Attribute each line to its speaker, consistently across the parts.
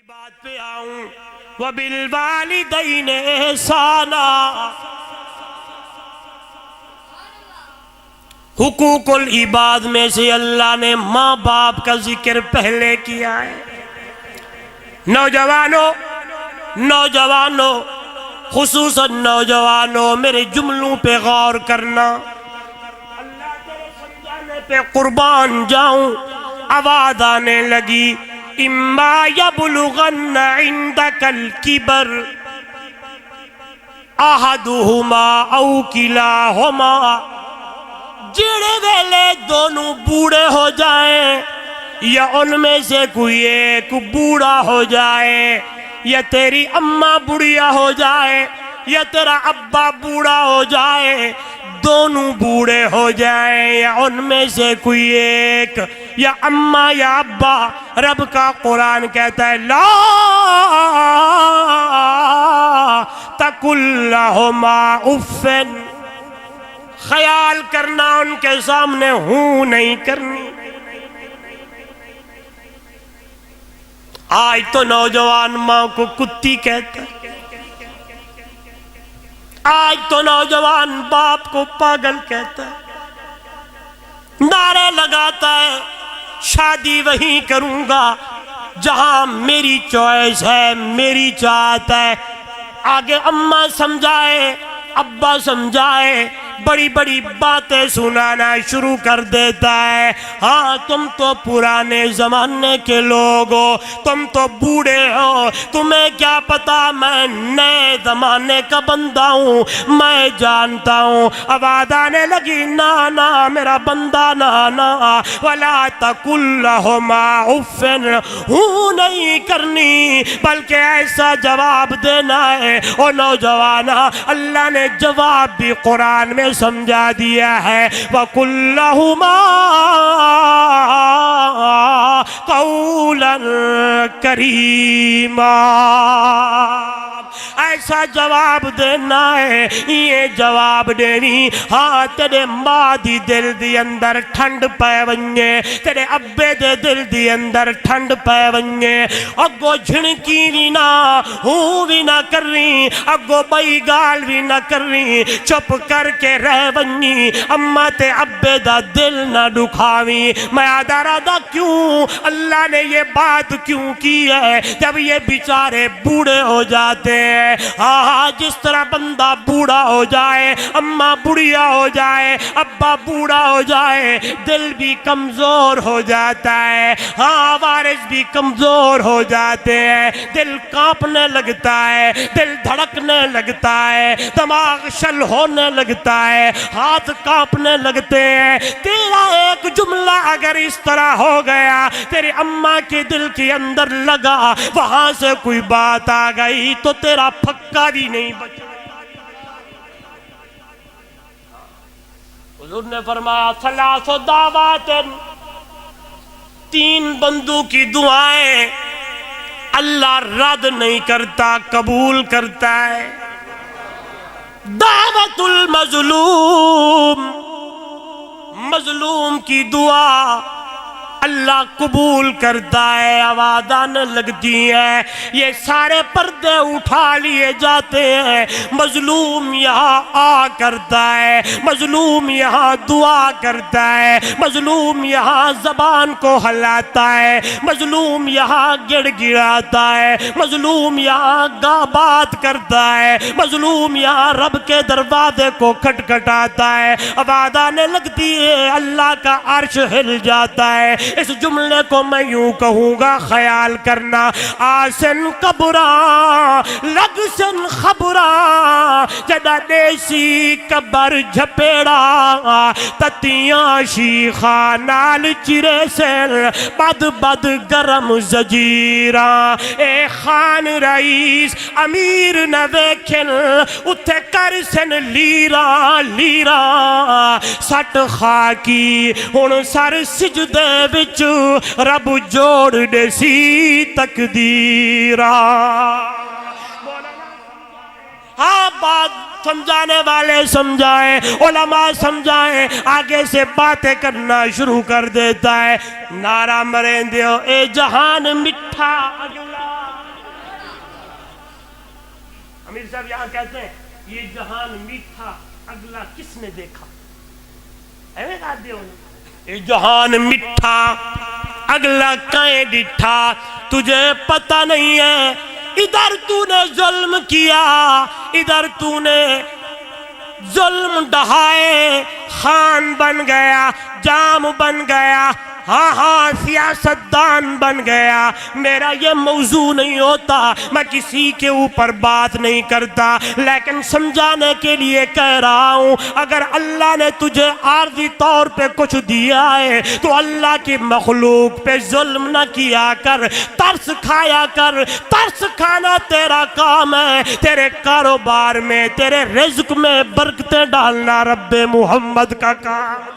Speaker 1: بات پہ آؤں وَبِالْوَالِدَيْنِ إِحْسَانًا، حقوق العباد میں سے اللہ نے ماں باپ کا ذکر پہلے کیا ہے۔ نوجوانوں خصوصاً نوجوانوں میرے جملوں پہ غور کرنا، اللہ تیرے سمجھانے پہ قربان جاؤں۔ آواز آنے لگی اِمَّا يَبْلُغَنَّ عِنْدَكَ الْكِبَرَ أَحَدُهُمَا أَوْ كِلَاهُمَا، جڑے ویلے دونوں بوڑھے ہو جائیں یا ان میں سے کوئی ایک بوڑھا ہو جائے، یا تیری اماں بوڑھیا ہو جائے یا تیرا ابا بوڑھا ہو جائے، دونوں بوڑھے ہو جائیں یا ان میں سے کوئی ایک، یا اماں یا ابا، رب کا قرآن کہتا ہے لا تقل لہما اف، خیال کرنا ان کے سامنے ہوں نہیں کرنی۔ آج تو نوجوان ماں کو کتی کہتا ہے، آج تو نوجوان باپ کو پاگل کہتا ہے، نعرے لگاتا ہے شادی وہیں کروں گا جہاں میری چوائس ہے، میری چاہت ہے۔ آگے اماں سمجھائے، ابا سمجھائے، بڑی بڑی باتیں سنانا شروع کر دیتا ہے۔ ہاں تم تو پرانے زمانے کے لوگ ہو، تم تو بوڑھے ہو، تمہیں کیا پتا میں نئے زمانے کا بندہ ہوں، میں جانتا ہوں۔ آواز آنے لگی نا نا میرا بندہ نا نا، وَلَا تَقُلْ لَهُمَا اُفٍّ، ہوں نہیں کرنی بلکہ ایسا جواب دینا ہے۔ او نوجوانا، اللہ نے جواب بھی قرآن میں سمجھا دیا ہے، وَقُلْ لَهُمَا قَوْلًا كَرِيمًا، ایسا جواب دینا ہے، یہ جواب دینی۔ ہاں تیرے ماں دی دل دی اندر ٹھنڈ پے ونجے، تیرے ابے دے دل دی اندر ٹھنڈ پے ونجے، اگو جھنکی بھی نہ ہوں بھی نہ کر رہی، اگو بئی گال بھی نہ کر رہی، چپ کر کے رہ ونجی، اماں تے ابے دا دل نہ دکھاوی۔ میں آدھا رہا کیوں اللہ نے یہ بات کیوں کی ہے جب یہ بیچارے بوڑھے ہو جاتے ہیں۔ ہاں جس طرح بندہ بوڑھا ہو جائے، اماں بوڑھیا ہو جائے، ابا بوڑھا ہو جائے، دل بھی کمزور ہو جاتا ہے۔ ہاں وارث بھی کمزور ہو جاتے ہیں، دل کانپنے لگتا ہے، دل دھڑکنے لگتا ہے، دماغ شل ہونے لگتا ہے، ہاتھ کانپنے لگتے ہیں۔ تیرا ایک جملہ اگر اس طرح ہو گیا، تیری اماں کے دل کے اندر لگا، وہاں سے کوئی بات آ گئی تو تیرا پھکا بھی نہیں بچا۔ حضور نے فرمایا ثلاث دعوات، تین بندوں کی دعائیں اللہ رد نہیں کرتا، قبول کرتا ہے۔ دعوت المظلوم، مظلوم کی دعا اللہ قبول کرتا ہے۔ آواز آنے لگتی ہے، یہ سارے پردے اٹھا لیے جاتے ہیں، مظلوم یہاں آ کرتا ہے، مظلوم یہاں دعا کرتا ہے، مظلوم یہاں زبان کو ہلاتا ہے، مظلوم یہاں گڑ گڑاتا ہے، مظلوم یہاں بات کرتا ہے، مظلوم یہاں رب کے دروازے کو کھٹکھٹاتا ہے۔ آواز آنے لگتی ہے، اللہ کا عرش ہل جاتا ہے۔ اس جملے کو میں یوں کہوں گا، خیال کرنا، آسن قبران لگسن خبران، جدہ دیسی قبر جھپیڑا، تتیاں شیخان نال چرے سن، بد بد گرم زجیران، اے خان رئیس امیر نہ ویکھن، اتھے کر سن لیران لیران، سٹ خاکی ہن سر سجدے وچ رب جوڑ دے سی تقدیرہ۔ ہاں بات سمجھانے والے سمجھائیں، علماء سمجھائیں، آگے سے باتیں کرنا شروع کر دیتا ہے۔ نعرہ مرین دیو اے جہان مٹھا اگلا، پیر صاحب یہاں کہتے ہیں یہ جہان میٹھا اگلا کس نے دیکھا، ایویں کہا دیو یہ جہان میٹھا اگلا کہیں ڈٹھا، تجھے پتہ نہیں ہے ادھر تو نے ظلم کیا، ادھر تو نے ظلم ڈھائے، خان بن گیا، جام بن گیا، ہاں ہاں سیاستدان بن گیا۔ میرا یہ موضوع نہیں ہوتا، میں کسی کے اوپر بات نہیں کرتا، لیکن سمجھانے کے لیے کہہ رہا ہوں اگر اللہ نے تجھے عارضی طور پہ کچھ دیا ہے تو اللہ کی مخلوق پہ ظلم نہ کیا کر، ترس کھایا کر۔ ترس کھانا تیرا کام ہے، تیرے کاروبار میں، تیرے رزق میں برکتیں ڈالنا رب محمد کا کام۔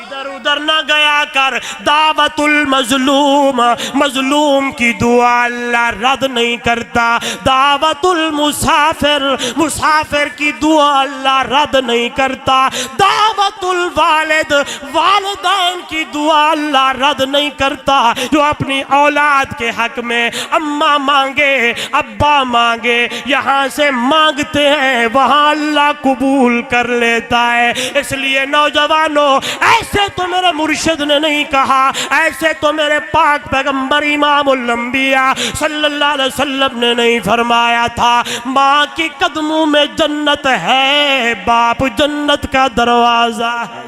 Speaker 1: ادھر ادھر نہ گیا کر۔ دعوت المظلوم، مظلوم کی دعا اللہ رد نہیں کرتا۔ دعوت المسافر، مسافر کی دعا اللہ رد نہیں کرتا۔ دعوت الوالد، والدین کی دعا اللہ رد نہیں کرتا۔ جو اپنی اولاد کے حق میں اماں مانگے، ابا مانگے، یہاں سے مانگتے ہیں وہاں اللہ قبول کر لیتا ہے۔ اس لیے نوجوانوں، ایسے تو میرے مرشد نے نہیں کہا، ایسے تو میرے پاک پیغمبر امام الانبیاء صلی اللہ علیہ وسلم نے نہیں فرمایا تھا ماں کی قدموں میں جنت ہے، باپ جنت کا دروازہ ہے۔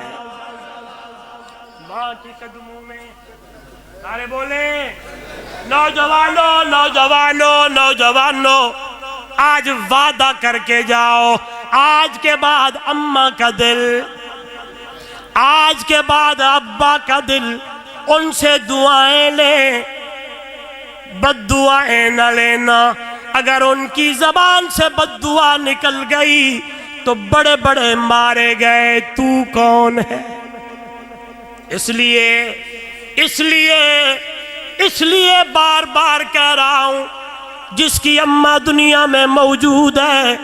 Speaker 1: ماں کی قدموں میں، سارے بولیں نوجوانوں نوجوانوں نوجوانوں، آج وعدہ کر کے جاؤ، آج کے بعد اماں کا دل، آج کے بعد ابا کا دل، ان سے دعائیں لیں، بد دعائیں نہ لینا۔ اگر ان کی زبان سے بد دعا نکل گئی تو بڑے بڑے مارے گئے، تو کون ہے؟ اس لیے بار بار کہہ رہا ہوں، جس کی اماں دنیا میں موجود ہے،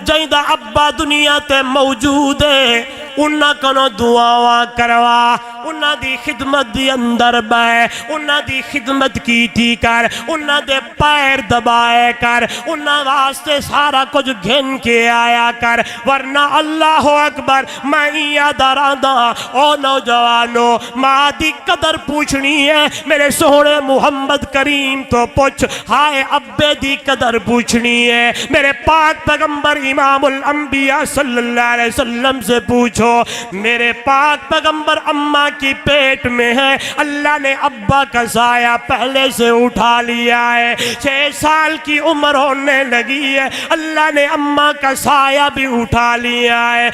Speaker 1: جائیدہ ابا دنیا تے موجود ہے، انہاں کنو دعاواں کروا، انہاں دی خدمت دی اندر بے، انہاں دی خدمت کیتی کر، انہاں دے پیر دبائے کر، انہاں واسطے سارا کچھ گھن کے آیا کر، ورنہ اللہ اکبر میں یاد آرہا او نوجوانوں، ماں دی قدر پوچھنی ہے میرے سونے محمد کریم تو پوچھ، ہائے ابے دی قدر پوچھنی ہے میرے پاک پیغمبر امام الانبیاء صلی اللہ علیہ وسلم سے پوچھو۔ میرے پاک پیغمبر اماں کی پیٹ میں ہے، اللہ نے ابا کا سایہ پہلے سے اٹھا لیا ہے، 6 سال کی عمر ہونے لگی ہے، اللہ نے اماں کا سایہ بھی اٹھا لیا ہے۔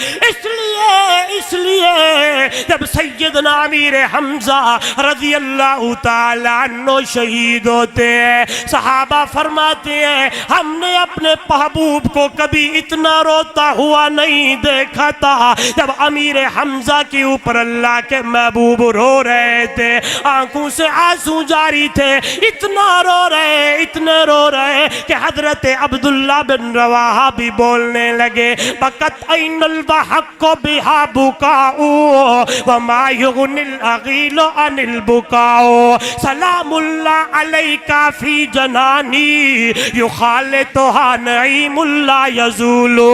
Speaker 1: اس لیے جب سیدنا امیر حمزہ رضی اللہ تعالیٰ عنہ شہید ہوتے ہیں، صحابہ فرماتے ہیں ہم نے اپنے محبوب کو کبھی اتنا روتا ہوا نہیں دیکھا تھا۔ جب امیر حمزہ کے اوپر اللہ کے محبوب رو رہے تھے، آنکھوں سے آنسو جاری تھے، اتنا رو رہے، اتنے رو رہے کہ حضرت عبداللہ بن رواحہ بھی بولنے لگے، بکت این البحق بہا بکاؤ وما یغنی الاغیل عن البکاؤ، سلام اللہ علیکہ فی جنانی یخالطہا نعیم اللہ یزولو۔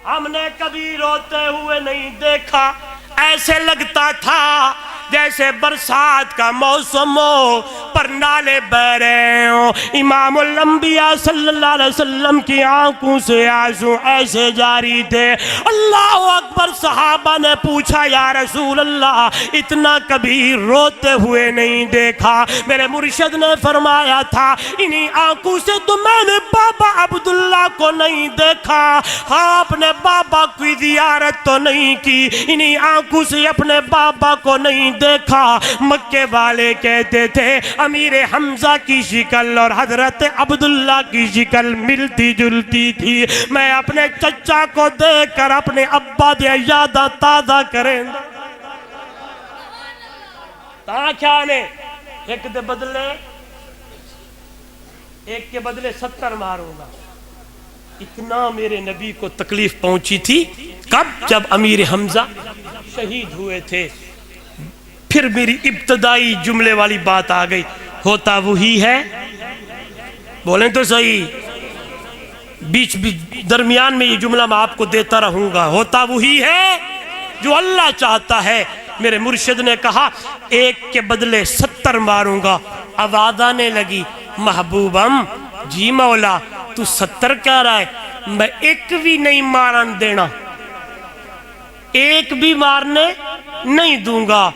Speaker 1: ہم نے کبھی روتے ہوئے نہیں دیکھا، ایسے لگتا تھا جیسے برسات کا موسم ہو، پر نالے بہ رہے ہوں۔ امام الانبیاء صلی اللہ علیہ وسلم کی آنکھوں سے آنسو ایسے جاری تھے۔ اللہ اکبر، صحابہ نے پوچھا یا رسول اللہ اتنا کبھی روتے ہوئے نہیں دیکھا۔ میرے مرشد نے فرمایا تھا انہی آنکھوں سے تو میں نے بابا عبداللہ کو نہیں دیکھا، ہاں اپنے بابا کی زیارت تو نہیں کی، انہی آنکھوں سے اپنے بابا کو نہیں دیکھا۔ مکے والے کہتے تھے امیر حمزہ کی شکل اور حضرت عبداللہ کی شکل ملتی جلتی تھی، میں اپنے چچا کو دیکھ کر اپنے ابا دے یادہ تازہ کریں تا کیا نے ایک دے بدلے ایک کے بدلے 70 ماروں گا۔ اتنا میرے نبی کو تکلیف پہنچی تھی، کب؟ جب امیر حمزہ شہید ہوئے تھے۔ پھر میری ابتدائی جملے والی بات آ گئی، ہوتا وہی ہے، بولیں تو صحیح، بیچ درمیان میں یہ جملہ میں آپ کو دیتا رہوں گا، ہوتا وہی ہے جو اللہ چاہتا ہے۔ میرے مرشد نے کہا ایک کے بدلے 70 ماروں گا۔ آواز آنے لگی محبوبم جی مولا تو 70 کہہ رہا ہے، میں ایک بھی نہیں مارن دینا، ایک بھی مارنے نہیں دوں گا۔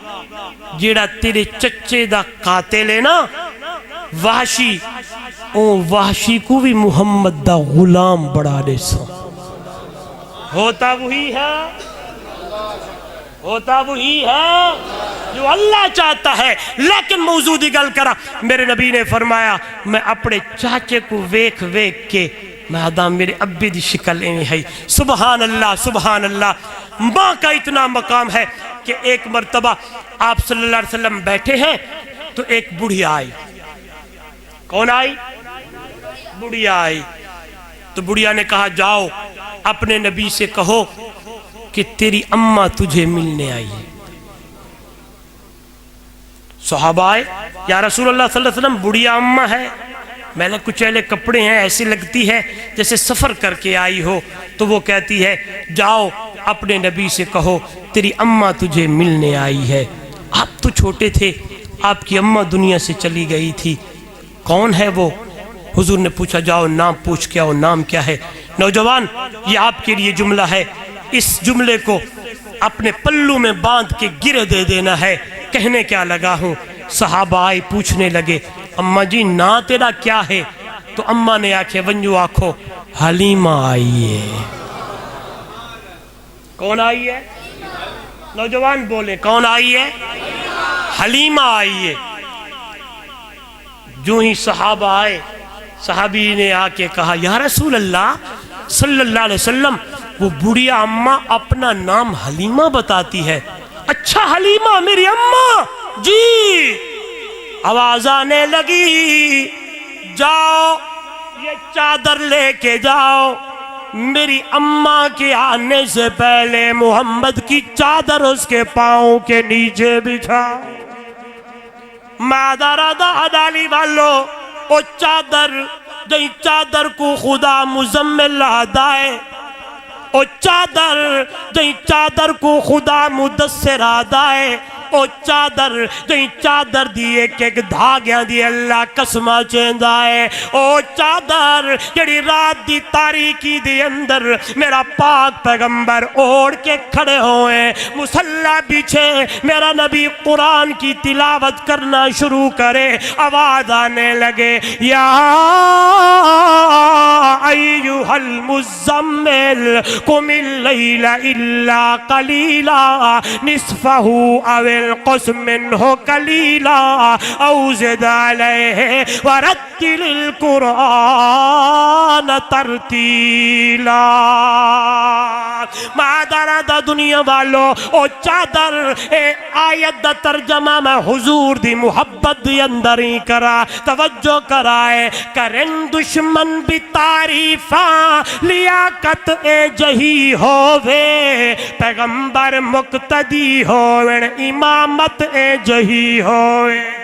Speaker 1: جیڑا تیرے چچے دا قاتل ہے نا وحشی، او وحشی کو بھی محمد دا غلام بڑھا دے سا۔ ہوتا وہی ہے، ہوتا وہی ہے جو اللہ چاہتا ہے۔ لیکن موضوع دی گل کرا، میرے نبی نے فرمایا میں اپنے چاچے کو ویکھ ویکھ کے میں آدھا میرے ابی دی شکل ایویں ہے۔ سبحان اللہ سبحان اللہ۔ ماں کا اتنا مقام ہے کہ ایک مرتبہ آپ صلی اللہ علیہ وسلم بیٹھے ہیں تو ایک بڑھیا آئی۔ کون آئی؟ بڑھیا آئی۔ تو بڑھیا نے کہا جاؤ اپنے نبی سے کہو کہ تیری اماں تجھے ملنے آئی ہے۔ صحابہ آئے، یا رسول اللہ صلی اللہ علیہ وسلم بڑھیا اماں ہے، میں نے کچھ اہلے کپڑے ہیں، ایسی لگتی ہے جیسے سفر کر کے آئی ہو۔ تو وہ کہتی ہے جاؤ اپنے نبی سے کہو تیری اماں تجھے ملنے آئی ہے۔ آپ تو چھوٹے تھے، آپ کی اماں دنیا سے چلی گئی تھی، کون ہے وہ؟ حضور نے پوچھا جاؤ نام پوچھ کے آؤ، نام کیا ہے؟ نوجوان یہ آپ کے لیے جملہ ہے، اس جملے کو اپنے پلو میں باندھ کے گرے دے دینا ہے۔ کہنے کیا لگا ہوں، صحابہ آئے پوچھنے لگے اماں جی نا تیرا کیا ہے؟ تو اماں نے آنکھیں ونجو آنکھو حلیمہ آئی ہے۔ کون آئی ہے؟ نوجوان بولے کون آئی ہے؟ حلیمہ آئی ہے۔ جو ہی صحابہ آئے، صحابی نے آ کے کہا یا رسول اللہ صلی اللہ علیہ وسلم وہ بڑھیا اماں اپنا نام حلیمہ بتاتی ہے۔ اچھا حلیمہ میری اماں جی؟ آواز آنے لگی جاؤ یہ چادر لے کے جاؤ، میری اماں کے آنے سے پہلے محمد کی چادر اس کے پاؤں کے نیچے بچھا۔ مادر ڈالی والو او چادر جئی چادر کو خدا مزمل آدائے، او چادر جئی چادر کو خدا مدثر آدائے، او چادر جئی چادر دی ایک ایک دھاگیاں دی اللہ قسمہ چیندہ ہے، او چادر جڑی رات دی تاریکی دی اندر میرا پاک پیغمبر اوڑ کے کھڑے ہوئے، مصلی بچھے میرا نبی قرآن کی تلاوت کرنا شروع کرے، آواز آنے لگے یا ایوہ المزمل قم اللیل الا قلیلا نصفہ او القسم منہ قلیلا او زد علیہ ورتل القرآن ترتیلا۔ مادر دا دنیا والو او چادر اے آیت دا ترجمہ میں حضور دی محبت دی اندر ہی کرا، توجہ کرائے کرن دشمن بھی تعریفاں لیاقت اے جہی ہووے، پیغمبر مقتدی ہووے امامت اے جہی ہووے۔